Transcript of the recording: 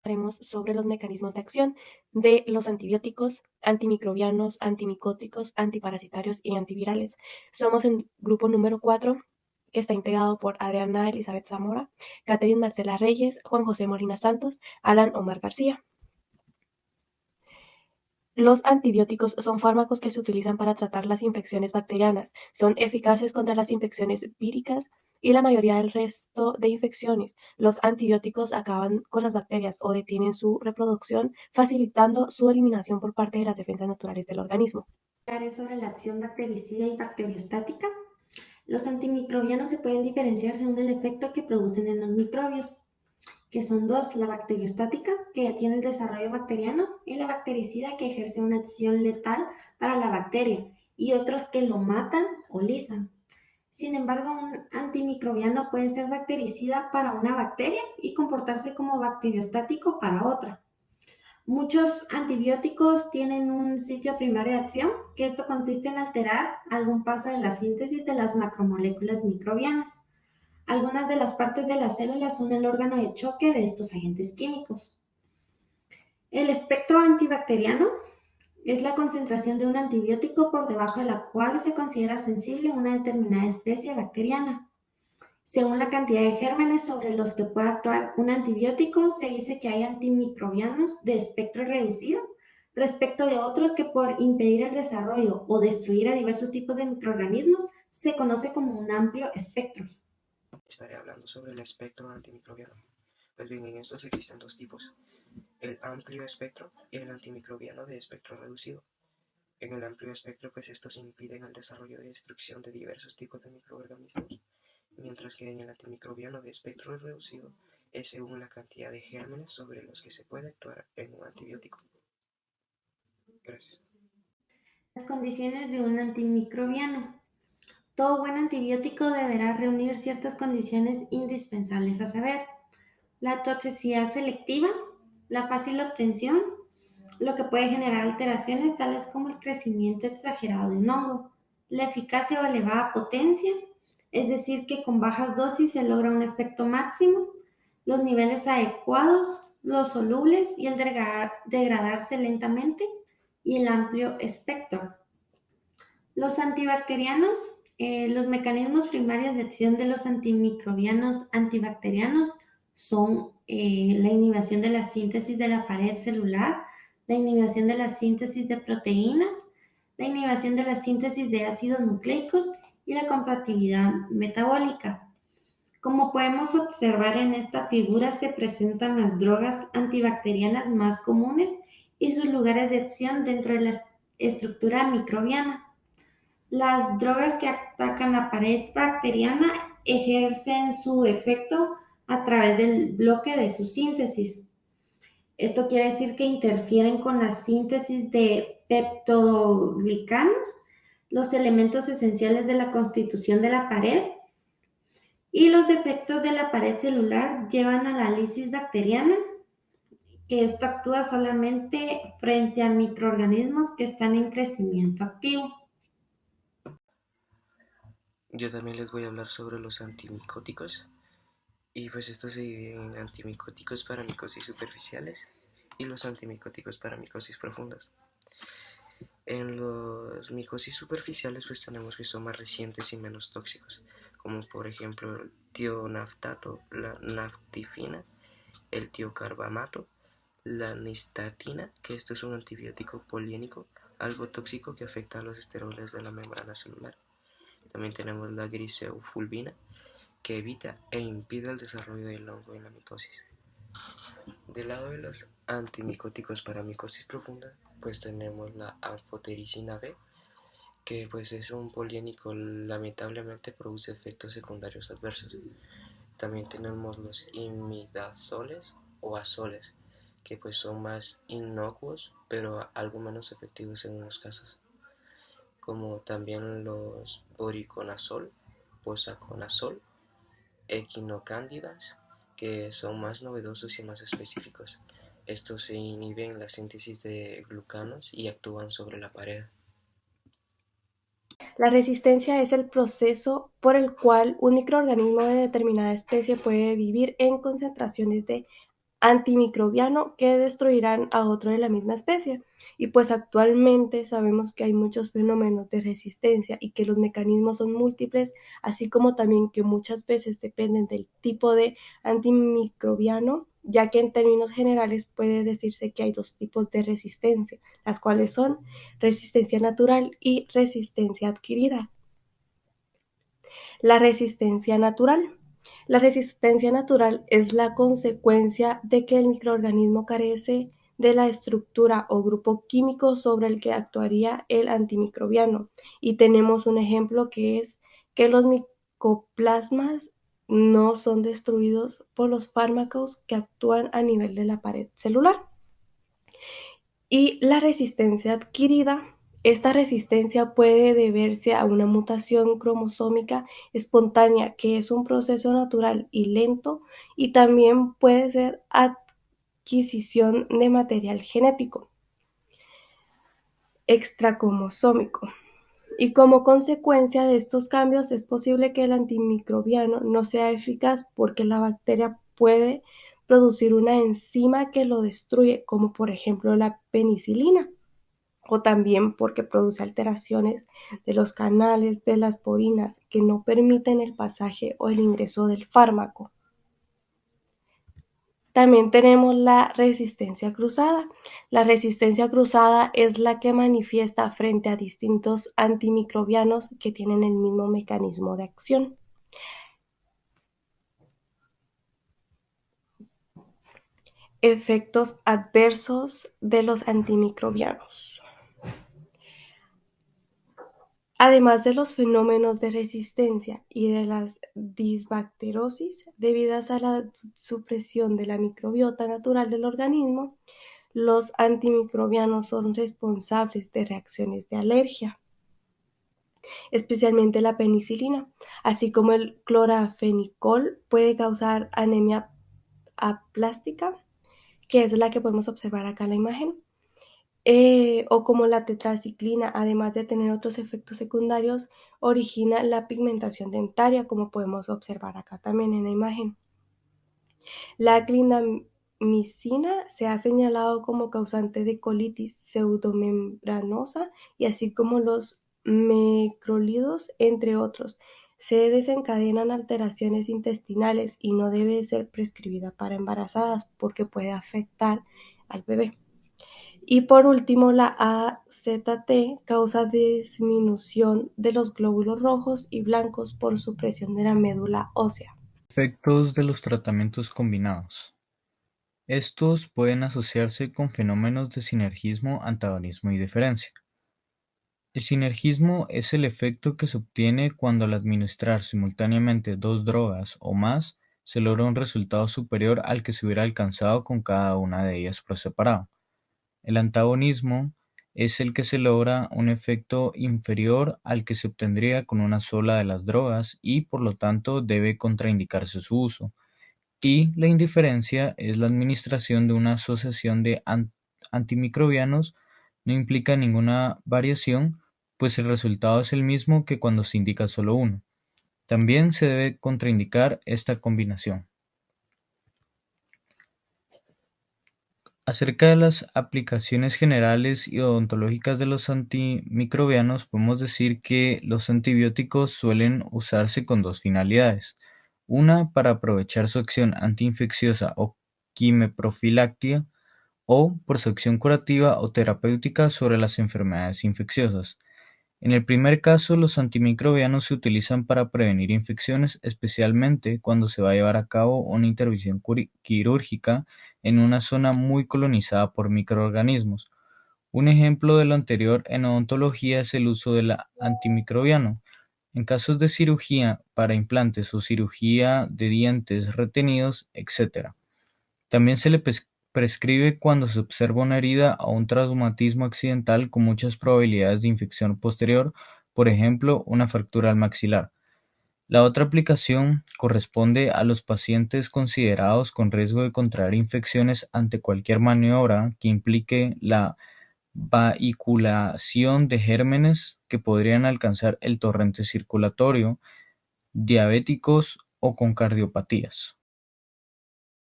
Hablaremos sobre los mecanismos de acción de los antibióticos, antimicrobianos, antimicóticos, antiparasitarios y antivirales. Somos el grupo número 4, que está integrado por Adriana Elizabeth Zamora, Catherine Marcela Reyes, Juan José Molina Santos, Alan Omar García. Los antibióticos son fármacos que se utilizan para tratar las infecciones bacterianas. Son eficaces contra las infecciones víricas y la mayoría del resto de infecciones. Los antibióticos acaban con las bacterias o detienen su reproducción, facilitando su eliminación por parte de las defensas naturales del organismo. Hablaré sobre la acción bactericida y bacteriostática. Los antimicrobianos se pueden diferenciar según el efecto que producen en los microbios, que son dos: la bacteriostática, que detiene el desarrollo bacteriano, y la bactericida, que ejerce una acción letal para la bacteria y otros que lo matan o lisan. Sin embargo, un antimicrobiano puede ser bactericida para una bacteria y comportarse como bacteriostático para otra. Muchos antibióticos tienen un sitio primario de acción, que esto consiste en alterar algún paso de la síntesis de las macromoléculas microbianas. Algunas de las partes de las células son el órgano de choque de estos agentes químicos. El espectro antibacteriano es la concentración de un antibiótico por debajo de la cual se considera sensible una determinada especie bacteriana. Según la cantidad de gérmenes sobre los que puede actuar un antibiótico, se dice que hay antimicrobianos de espectro reducido respecto de otros que, por impedir el desarrollo o destruir a diversos tipos de microorganismos, se conoce como un amplio espectro. Estaré hablando sobre el espectro antimicrobiano. Pues bien, en estos existen dos tipos: el amplio espectro y el antimicrobiano de espectro reducido. En el amplio espectro, pues estos impiden el desarrollo y destrucción de diversos tipos de microorganismos, mientras que en el antimicrobiano de espectro reducido es según la cantidad de gérmenes sobre los que se puede actuar en un antibiótico. Gracias. Las condiciones de un antimicrobiano. Todo buen antibiótico deberá reunir ciertas condiciones indispensables, a saber: la toxicidad selectiva, la fácil obtención, lo que puede generar alteraciones tales como el crecimiento exagerado de un hongo, la eficacia o elevada potencia, es decir, que con bajas dosis se logra un efecto máximo, los niveles adecuados, los solubles y el degradarse lentamente, y el amplio espectro. Los antibacterianos, los mecanismos primarios de acción de los antimicrobianos antibacterianos son la inhibición de la síntesis de la pared celular, la inhibición de la síntesis de proteínas, la inhibición de la síntesis de ácidos nucleicos y la compatibilidad metabólica. Como podemos observar en esta figura, se presentan las drogas antibacterianas más comunes y sus lugares de acción dentro de la estructura microbiana. Las drogas que atacan la pared bacteriana ejercen su efecto a través del bloque de su síntesis. Esto quiere decir que interfieren con la síntesis de peptoglicanos, los elementos esenciales de la constitución de la pared, y los defectos de la pared celular llevan a la lisis bacteriana, que esto actúa solamente frente a microorganismos que están en crecimiento activo. Yo también les voy a hablar sobre los antimicóticos. Y pues estos se dividen en antimicóticos para micosis superficiales y los antimicóticos para micosis profundas. En los micosis superficiales pues tenemos que son más recientes y menos tóxicos, como por ejemplo el tionaftato, la naftifina, el tiocarbamato, la nistatina, que esto es un antibiótico poliénico, algo tóxico que afecta a los esteroles de la membrana celular. También tenemos la griseofulvina, que evita e impide el desarrollo del hongo en la micosis. Del lado de los antimicóticos para micosis profunda, pues tenemos la anfotericina B, que pues es un poliénico, lamentablemente produce efectos secundarios adversos. También tenemos los imidazoles o azoles, que pues son más inocuos, pero algo menos efectivos en unos casos, como también los boriconazol, posaconazol, equinocándidas, que son más novedosos y más específicos. Estos se inhiben la síntesis de glucanos y actúan sobre la pared. La resistencia es el proceso por el cual un microorganismo de determinada especie puede vivir en concentraciones de antimicrobiano que destruirán a otro de la misma especie. Y pues actualmente sabemos que hay muchos fenómenos de resistencia y que los mecanismos son múltiples, así como también que muchas veces dependen del tipo de antimicrobiano, ya que en términos generales puede decirse que hay dos tipos de resistencia, las cuales son resistencia natural y resistencia adquirida. La resistencia natural. La resistencia natural es la consecuencia de que el microorganismo carece de la estructura o grupo químico sobre el que actuaría el antimicrobiano. Y tenemos un ejemplo que es que los micoplasmas no son destruidos por los fármacos que actúan a nivel de la pared celular. Y la resistencia adquirida. Esta resistencia puede deberse a una mutación cromosómica espontánea, que es un proceso natural y lento, y también puede ser adquisición de material genético extracromosómico. Y como consecuencia de estos cambios es posible que el antimicrobiano no sea eficaz porque la bacteria puede producir una enzima que lo destruye, como por ejemplo la penicilina, o también porque produce alteraciones de los canales de las porinas que no permiten el pasaje o el ingreso del fármaco. También tenemos la resistencia cruzada. La resistencia cruzada es la que manifiesta frente a distintos antimicrobianos que tienen el mismo mecanismo de acción. Efectos adversos de los antimicrobianos. Además de los fenómenos de resistencia y de la disbacterosis debidas a la supresión de la microbiota natural del organismo, los antimicrobianos son responsables de reacciones de alergia, especialmente la penicilina, así como el clorafenicol puede causar anemia aplástica, que es la que podemos observar acá en la imagen. O como la tetraciclina, además de tener otros efectos secundarios, origina la pigmentación dentaria, como podemos observar acá también en la imagen. La clindamicina se ha señalado como causante de colitis pseudomembranosa y así como los macrólidos, entre otros. Se desencadenan alteraciones intestinales y no debe ser prescribida para embarazadas porque puede afectar al bebé. Y por último, la AZT causa disminución de los glóbulos rojos y blancos por supresión de la médula ósea. Efectos de los tratamientos combinados. Estos pueden asociarse con fenómenos de sinergismo, antagonismo y diferencia. El sinergismo es el efecto que se obtiene cuando al administrar simultáneamente dos drogas o más se logra un resultado superior al que se hubiera alcanzado con cada una de ellas por separado. El antagonismo es el que se logra un efecto inferior al que se obtendría con una sola de las drogas y por lo tanto debe contraindicarse su uso. Y la indiferencia es la administración de una asociación de antimicrobianos, no implica ninguna variación, pues el resultado es el mismo que cuando se indica solo uno. También se debe contraindicar esta combinación. Acerca de las aplicaciones generales y odontológicas de los antimicrobianos, podemos decir que los antibióticos suelen usarse con dos finalidades. Una, para aprovechar su acción antiinfecciosa o quimioprofiláctica, o por su acción curativa o terapéutica sobre las enfermedades infecciosas. En el primer caso, los antimicrobianos se utilizan para prevenir infecciones, especialmente cuando se va a llevar a cabo una intervención quirúrgica en una zona muy colonizada por microorganismos. Un ejemplo de lo anterior en odontología es el uso del antimicrobiano. En casos de cirugía para implantes o cirugía de dientes retenidos, etc. También se le prescribe cuando se observa una herida o un traumatismo accidental con muchas probabilidades de infección posterior, por ejemplo, una fractura al maxilar. La otra aplicación corresponde a los pacientes considerados con riesgo de contraer infecciones ante cualquier maniobra que implique la vehiculación de gérmenes que podrían alcanzar el torrente circulatorio, diabéticos o con cardiopatías.